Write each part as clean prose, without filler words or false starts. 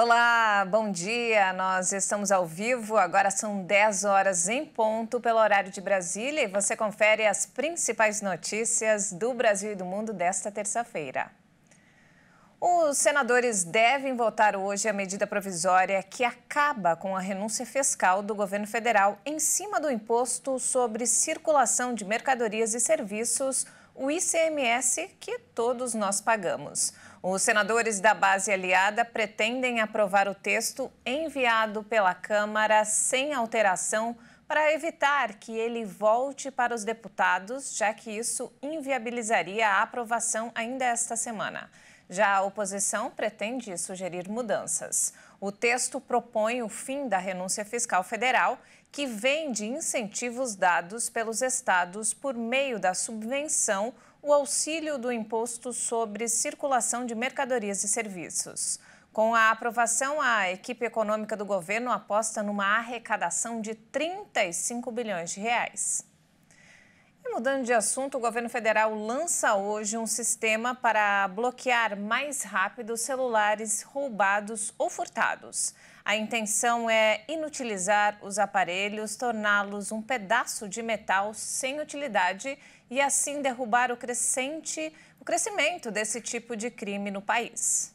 Olá, bom dia. Nós estamos ao vivo, agora são 10 horas em ponto pelo horário de Brasília e você confere as principais notícias do Brasil e do mundo desta terça-feira. Os senadores devem votar hoje a medida provisória que acaba com a renúncia fiscal do governo federal em cima do imposto sobre circulação de mercadorias e serviços, o ICMS, que todos nós pagamos. Os senadores da base aliada pretendem aprovar o texto enviado pela Câmara sem alteração para evitar que ele volte para os deputados, já que isso inviabilizaria a aprovação ainda esta semana. Já a oposição pretende sugerir mudanças. O texto propõe o fim da renúncia fiscal federal, que vem de incentivos dados pelos estados por meio da subvenção, o auxílio do imposto sobre circulação de mercadorias e serviços. Com a aprovação, a equipe econômica do governo aposta numa arrecadação de 35 bilhões de reais. E mudando de assunto, o governo federal lança hoje um sistema para bloquear mais rápido celulares roubados ou furtados. A intenção é inutilizar os aparelhos, torná-los um pedaço de metal sem utilidade e assim derrubar o crescimento desse tipo de crime no país.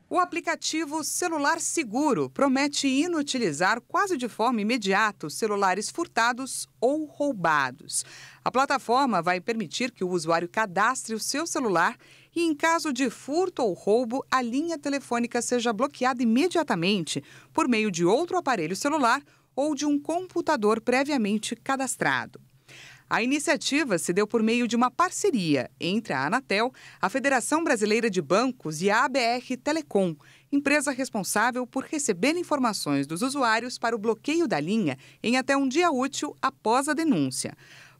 O aplicativo Celular Seguro promete inutilizar quase de forma imediata os celulares furtados ou roubados. A plataforma vai permitir que o usuário cadastre o seu celular e, em caso de furto ou roubo, a linha telefônica seja bloqueada imediatamente por meio de outro aparelho celular ou de um computador previamente cadastrado. A iniciativa se deu por meio de uma parceria entre a Anatel, a Federação Brasileira de Bancos e a ABR Telecom, empresa responsável por receber informações dos usuários para o bloqueio da linha em até um dia útil após a denúncia.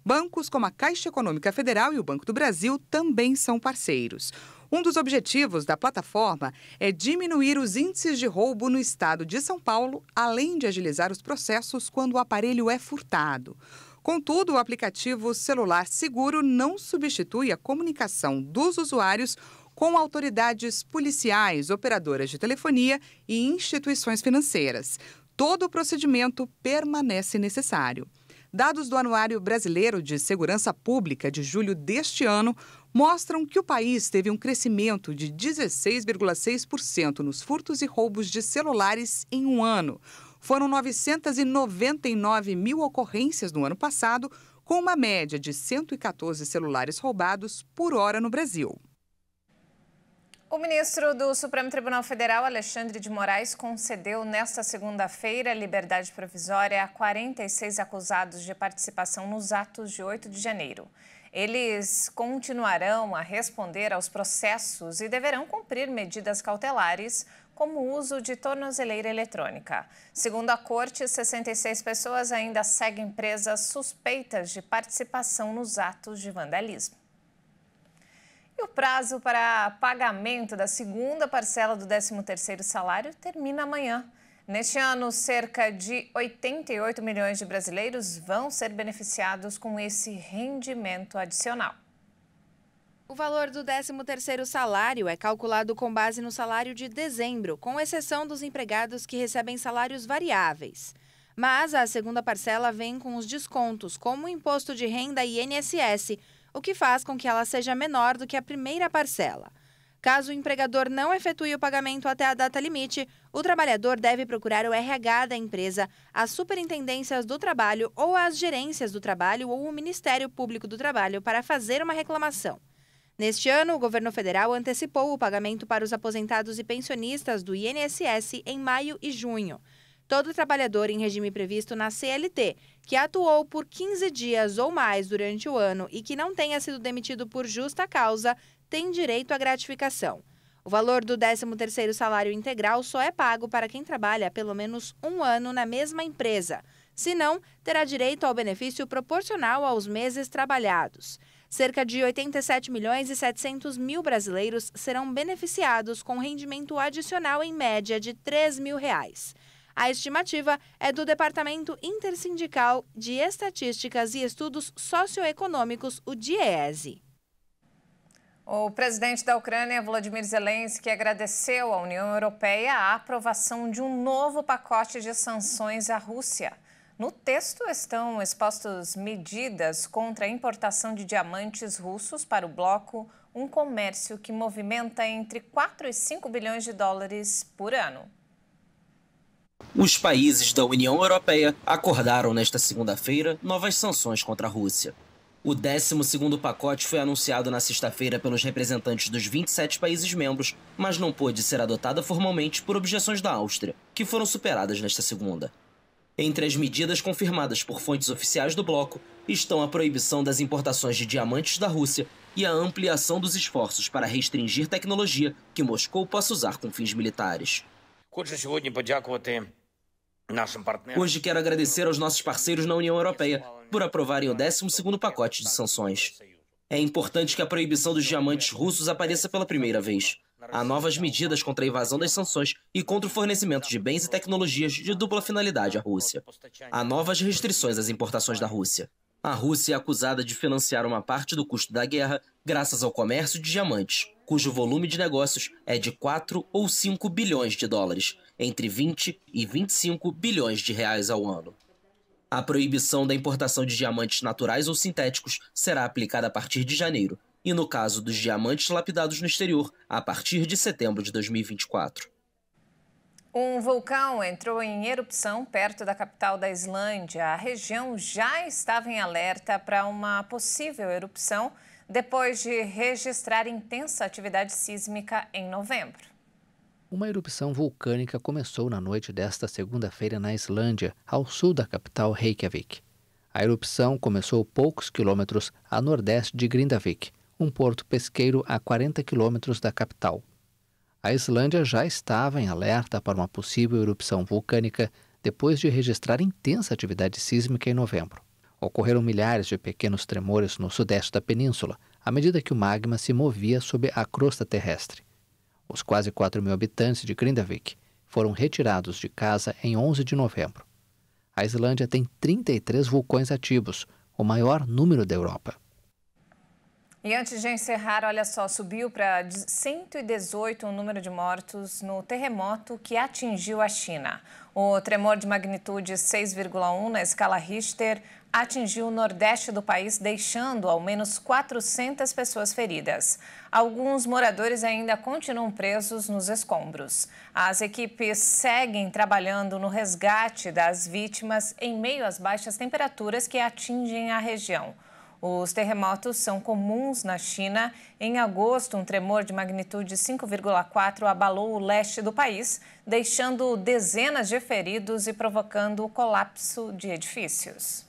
Bancos como a Caixa Econômica Federal e o Banco do Brasil também são parceiros. Um dos objetivos da plataforma é diminuir os índices de roubo no estado de São Paulo, além de agilizar os processos quando o aparelho é furtado. Contudo, o aplicativo Celular Seguro não substitui a comunicação dos usuários com autoridades policiais, operadoras de telefonia e instituições financeiras. Todo o procedimento permanece necessário. Dados do Anuário Brasileiro de Segurança Pública de julho deste ano mostram que o país teve um crescimento de 16,6% nos furtos e roubos de celulares em um ano. Foram 999 mil ocorrências no ano passado, com uma média de 114 celulares roubados por hora no Brasil. O ministro do Supremo Tribunal Federal, Alexandre de Moraes, concedeu nesta segunda-feira liberdade provisória a 46 acusados de participação nos atos de 8 de janeiro. Eles continuarão a responder aos processos e deverão cumprir medidas cautelares, como o uso de tornozeleira eletrônica. Segundo a corte, 66 pessoas ainda seguem presas suspeitas de participação nos atos de vandalismo. E o prazo para pagamento da segunda parcela do 13º salário termina amanhã. Neste ano, cerca de 88 milhões de brasileiros vão ser beneficiados com esse rendimento adicional. O valor do 13º salário é calculado com base no salário de dezembro, com exceção dos empregados que recebem salários variáveis. Mas a segunda parcela vem com os descontos, como o imposto de renda e INSS, o que faz com que ela seja menor do que a primeira parcela. Caso o empregador não efetue o pagamento até a data limite, o trabalhador deve procurar o RH da empresa, as superintendências do trabalho ou as gerências do trabalho ou o Ministério Público do Trabalho para fazer uma reclamação. Neste ano, o governo federal antecipou o pagamento para os aposentados e pensionistas do INSS em maio e junho. Todo trabalhador em regime previsto na CLT, que atuou por 15 dias ou mais durante o ano e que não tenha sido demitido por justa causa, tem direito à gratificação. O valor do 13º salário integral só é pago para quem trabalha há pelo menos um ano na mesma empresa. Se não, terá direito ao benefício proporcional aos meses trabalhados. Cerca de 87 milhões e 700 mil brasileiros serão beneficiados com rendimento adicional em média de R$ 3.000. A estimativa é do Departamento Intersindical de Estatísticas e Estudos Socioeconômicos, o DIEESE. O presidente da Ucrânia, Volodymyr Zelensky, agradeceu à União Europeia a aprovação de um novo pacote de sanções à Rússia. No texto estão expostas medidas contra a importação de diamantes russos para o bloco, um comércio que movimenta entre 4 e 5 bilhões de dólares por ano. Os países da União Europeia acordaram nesta segunda-feira novas sanções contra a Rússia. O 12º pacote foi anunciado na sexta-feira pelos representantes dos 27 países membros, mas não pôde ser adotada formalmente por objeções da Áustria, que foram superadas nesta segunda. Entre as medidas confirmadas por fontes oficiais do bloco estão a proibição das importações de diamantes da Rússia e a ampliação dos esforços para restringir tecnologia que Moscou possa usar com fins militares. Hoje quero agradecer aos nossos parceiros na União Europeia por aprovarem o 12º pacote de sanções. É importante que a proibição dos diamantes russos apareça pela primeira vez. Há novas medidas contra a evasão das sanções e contra o fornecimento de bens e tecnologias de dupla finalidade à Rússia. Há novas restrições às importações da Rússia. A Rússia é acusada de financiar uma parte do custo da guerra graças ao comércio de diamantes, cujo volume de negócios é de 4 ou 5 bilhões de dólares, entre 20 e 25 bilhões de reais ao ano. A proibição da importação de diamantes naturais ou sintéticos será aplicada a partir de janeiro, e no caso dos diamantes lapidados no exterior, a partir de setembro de 2024. Um vulcão entrou em erupção perto da capital da Islândia. A região já estava em alerta para uma possível erupção depois de registrar intensa atividade sísmica em novembro. Uma erupção vulcânica começou na noite desta segunda-feira na Islândia, ao sul da capital Reykjavik. A erupção começou poucos quilômetros a nordeste de Grindavik, um porto pesqueiro a 40 quilômetros da capital. A Islândia já estava em alerta para uma possível erupção vulcânica depois de registrar intensa atividade sísmica em novembro. Ocorreram milhares de pequenos tremores no sudeste da península, à medida que o magma se movia sob a crosta terrestre. Os quase 4.000 habitantes de Grindavik foram retirados de casa em 11 de novembro. A Islândia tem 33 vulcões ativos, o maior número da Europa. E antes de encerrar, olha só, subiu para 118 o número de mortos no terremoto que atingiu a China. O tremor de magnitude 6,1 na escala Richter atingiu o nordeste do país, deixando ao menos 400 pessoas feridas. Alguns moradores ainda continuam presos nos escombros. As equipes seguem trabalhando no resgate das vítimas em meio às baixas temperaturas que atingem a região. Os terremotos são comuns na China. Em agosto, um tremor de magnitude 5,4 abalou o leste do país, deixando dezenas de feridos e provocando o colapso de edifícios.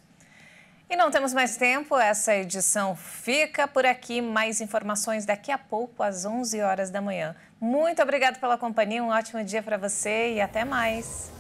E não temos mais tempo, essa edição fica por aqui. Mais informações daqui a pouco, às 11 horas da manhã. Muito obrigada pela companhia, um ótimo dia para você e até mais.